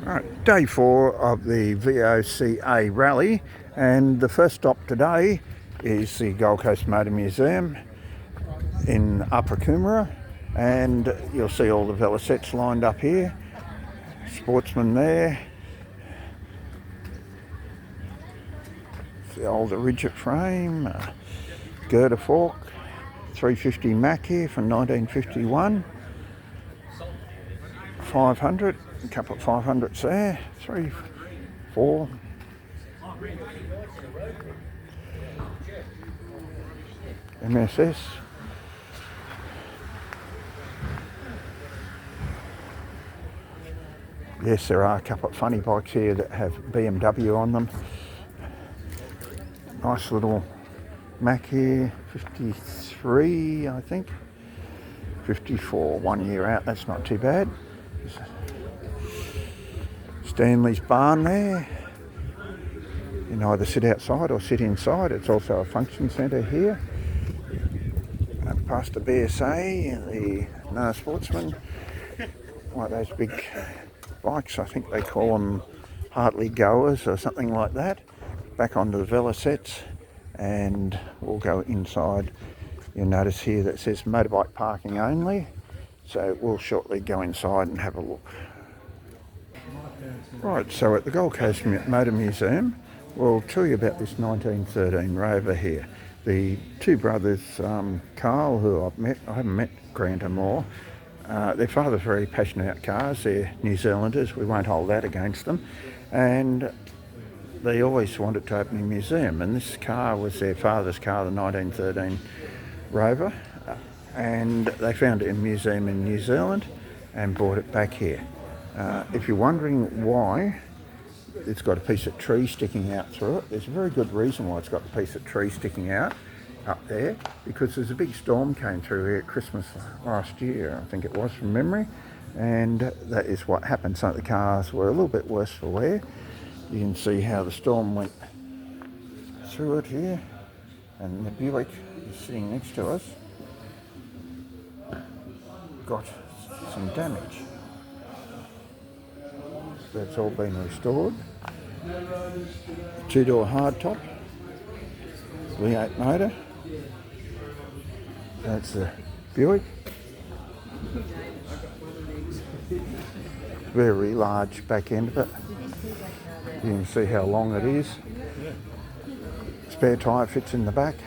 Right, day 4 of the VOCA rally, and the first stop today is the Gold Coast Motor Museum in Upper Coomera, and you'll see all the Velocettes lined up here, sportsmen there, the old Rigid frame, girder fork, 350 Mac here from 1951, 500, a couple of 500s there, 3, 4. MSS. Yes, there are a couple of funny bikes here that have BMW on them. Nice little Mac here, 53 I think. 54, 1 year out, that's not too bad. Stanley's barn there. You can either sit outside or sit inside. It's also a function centre here. Past the BSA, the sportsman, like those big bikes, I think they call them Hartley goers or something like that. Back onto the Velocettes, and we'll go inside. You'll notice here that says motorbike parking only, so we'll shortly go inside and have a look. Right, so at the Gold Coast Motor Museum, we'll tell you about this 1913 Rover here. The two brothers, Carl, who I've met, I haven't met Grant Amour. Their father's very passionate about cars. They're New Zealanders, we won't hold that against them. And they always wanted to open a museum, and this car was their father's car, the 1913 Rover. And they found it in a museum in New Zealand and brought it back here. If you're wondering why it's got a piece of tree sticking out through it, there's a very good reason why it's got the piece of tree sticking out up there, because there's a big storm came through here at Christmas last year, I think it was from memory, and that is what happened. Some of the cars were a little bit worse for wear. You can see how the storm went through it here, and the Buick is sitting next to us, got some damage. That's all been restored. 2-door hardtop, V8 motor. That's the Buick. Very large back end of it. You can see how long it is. Spare tyre fits in the back.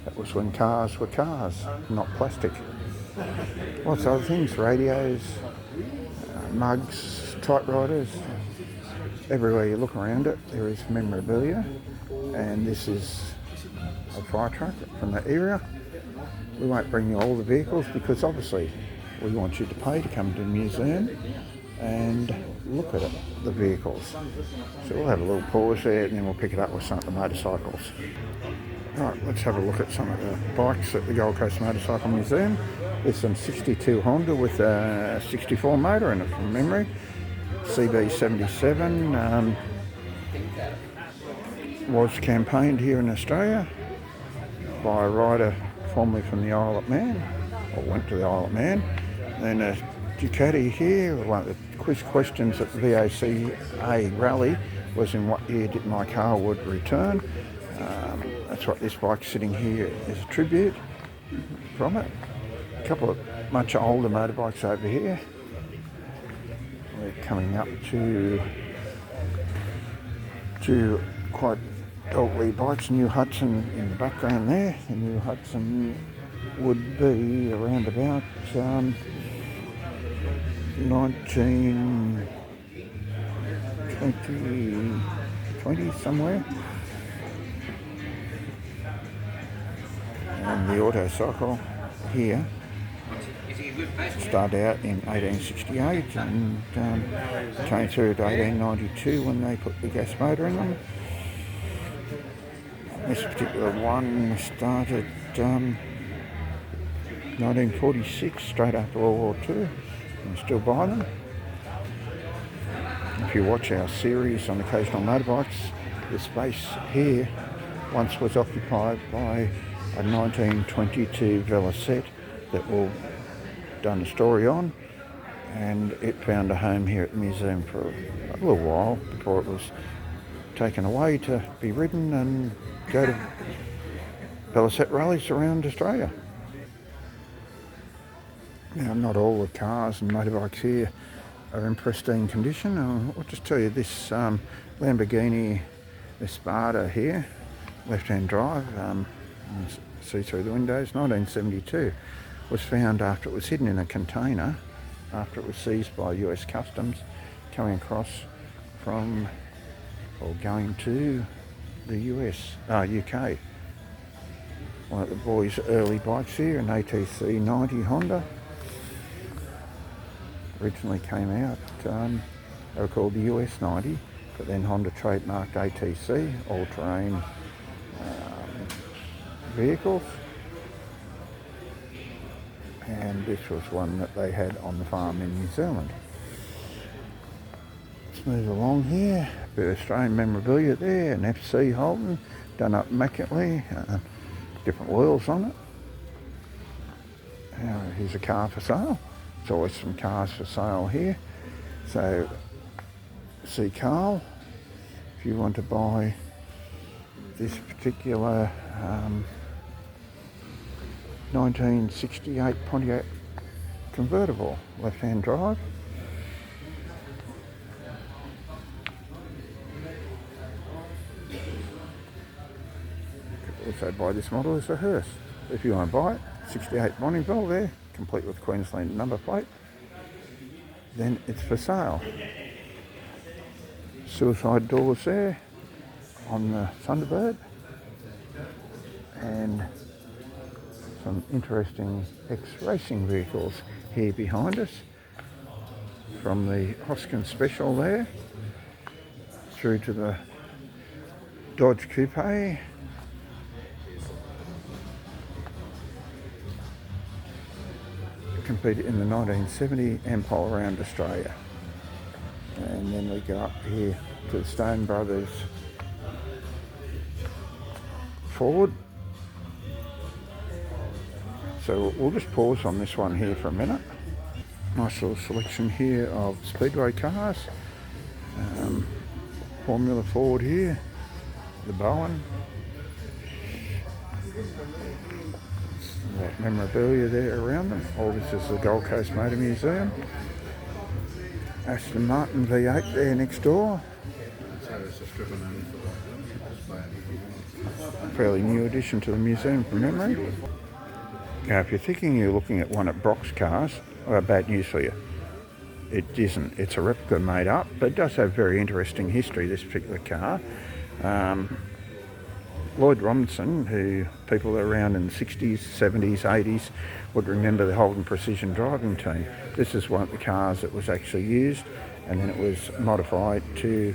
That was when cars were cars, not plastic. Lots of other things, radios, mugs, typewriters. Everywhere you look around it, there is memorabilia. And this is a fire truck from that era. We won't bring you all the vehicles because obviously we want you to pay to come to the museum and look at it, the vehicles. So we'll have a little pause there and then we'll pick it up with some of the motorcycles. Right, let's have a look at some of the bikes at the Gold Coast Motorcycle Museum. There's some 62 Honda with a 64 motor in it from memory. CB77 was campaigned here in Australia by a rider formerly from the Isle of Man, or went to the Isle of Man. Then a Ducati here. One of the quiz questions at the VOCA rally was, in what year did my car would return? That's what this bike's sitting here is a tribute from it. A couple of much older motorbikes over here. We're coming up to quite elderly bikes. New Hudson in the background there. The New Hudson would be around about 1920 somewhere. And the Autocycle here started out in 1868 and came through to 1892 when they put the gas motor in them. This particular one started 1946, straight after World War II. You can still buy them. If you watch our series on occasional motorbikes, the space here once was occupied by a 1922 Velocette that we've done a story on, and it found a home here at the museum for a little while before it was taken away to be ridden and go to Velocette rallies around Australia. Now, not all the cars and motorbikes here are in pristine condition. I'll just tell you this Lamborghini Espada here, left-hand drive, see through the windows, 1972, was found after it was hidden in a container, after it was seized by US Customs, coming across from, or going to the UK. One of the boys' early bikes here, an ATC 90 Honda. Originally came out, they were called the US 90, but then Honda trademarked ATC, all-terrain vehicles. And this was one that they had on the farm in New Zealand. Let's move along here. A bit of Australian memorabilia there, an FC Holden, done up immaculately, different wheels on it. Here's a car for sale. There's always some cars for sale here. So, see Carl, if you want to buy this particular 1968 Pontiac convertible, left-hand drive. You could also buy this model as a hearse. If you want to buy it, 68 Bonneville there, complete with Queensland number plate, then it's for sale. Suicide doors there on the Thunderbird, and some interesting ex-racing vehicles here behind us, from the Hoskin Special there through to the Dodge Coupe, competed in the 1970 Ampol around Australia. And then we go up here to the Stone Brothers Ford. So we'll just pause on this one here for a minute. Nice little selection here of speedway cars. Formula Ford here, the Bowen. That memorabilia there around them. All this is the Gold Coast Motor Museum. Aston Martin V8 there next door. Fairly new addition to the museum from memory. Now, if you're thinking you're looking at one at Brock's Cars, I've got bad news for you. It isn't. It's a replica made up, but it does have very interesting history, this particular car. Lloyd Robinson, who people around in the 60s, 70s, 80s would remember the Holden Precision Driving Team. This is one of the cars that was actually used, and then it was modified to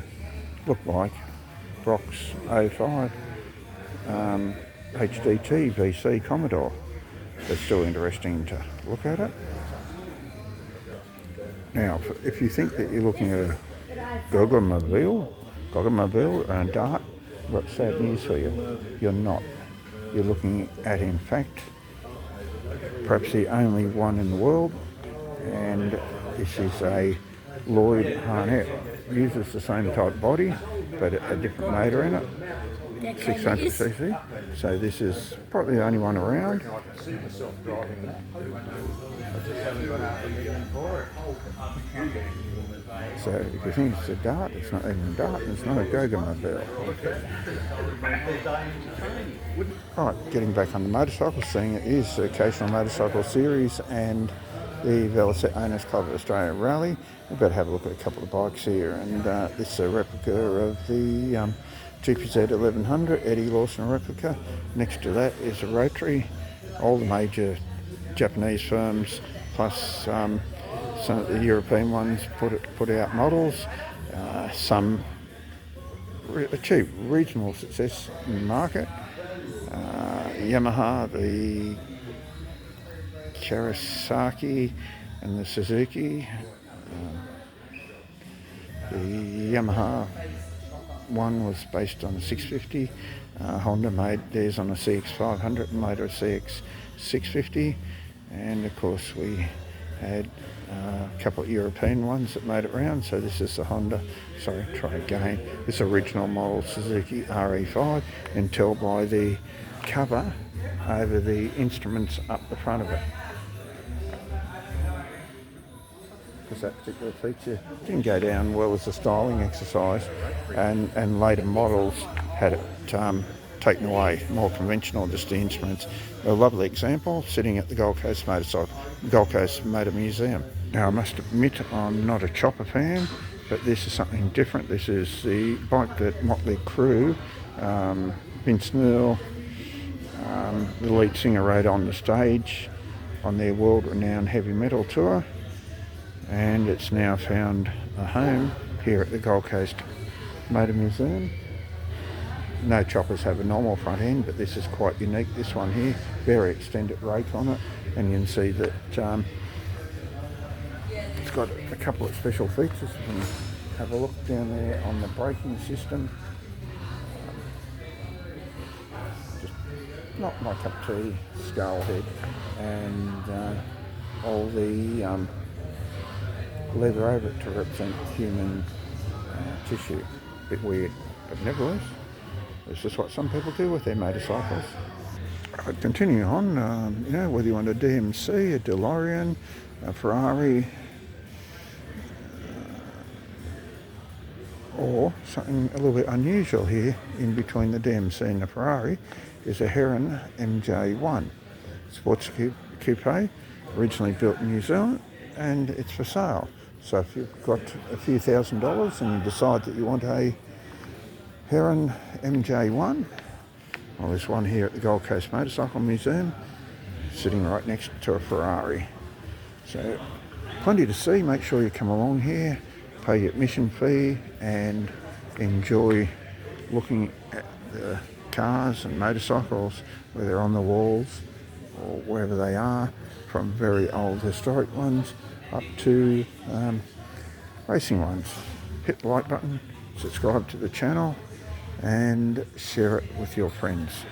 look like Brock's 05 HDT VC Commodore. It's still interesting to look at it. Now, if you think that you're looking at a Gogomobile and Dart, I've got sad news for you. You're not. You're looking at, in fact, perhaps the only one in the world, and this is a Lloyd Harnett. Uses the same type body, but a different motor in it. 600cc. So this is probably the only one around. So if you think it's a Dart, it's not even a Dart, and it's not a Gogomobile. Right, getting back on the motorcycle, seeing it is the Occasional Motorcycle Series and the Velocette Owners Club of Australia Rally. We've got to have a look at a couple of bikes here, and this is a replica of the GPZ 1100 Eddie Lawson replica. Next to that is a Rotary. All the major Japanese firms, plus some of the European ones, put out models. Some achieved regional success in the market. Yamaha, the Kawasaki, and the Suzuki. The Yamaha one was based on a 650. Honda made theirs on a CX500 and later a CX650. And of course we had a couple of European ones that made it round. So this is the Honda, sorry, try again, this original model Suzuki RE5, and tell by the cover over the instruments up the front of it. Because that particular feature didn't go down well as a styling exercise, and later models had it taken away, more conventional, just the instruments. A lovely example sitting at the Gold Coast Motor Museum. Now I must admit I'm not a chopper fan, but this is something different. This is the bike that Motley Crue, Vince Neil, the lead singer, rode on the stage on their world-renowned heavy metal tour, and it's now found a home here at the Gold Coast Motor Museum. No choppers have a normal front end, but this is quite unique. This one here, very extended rake on it, and you can see that it's got a couple of special features. You can have a look down there on the braking system. Just not my cup of tea, skull head, and all the leather over it to represent human tissue. A bit weird, but nevertheless, it's just what some people do with their motorcycles. Continuing on, you know, whether you want a DMC, a DeLorean, a Ferrari, or something a little bit unusual here in between the DMC and the Ferrari is a Heron MJ1 sports coupe, originally built in New Zealand, and it's for sale. So if you've got a few $1,000s and you decide that you want a Heron MJ1, well, there's one here at the Gold Coast Motorcycle Museum sitting right next to a Ferrari. So plenty to see. Make sure you come along here, pay your admission fee, and enjoy looking at the cars and motorcycles, whether on the walls or wherever they are, from very old historic ones up to racing ones. Hit the like button, subscribe to the channel, and share it with your friends.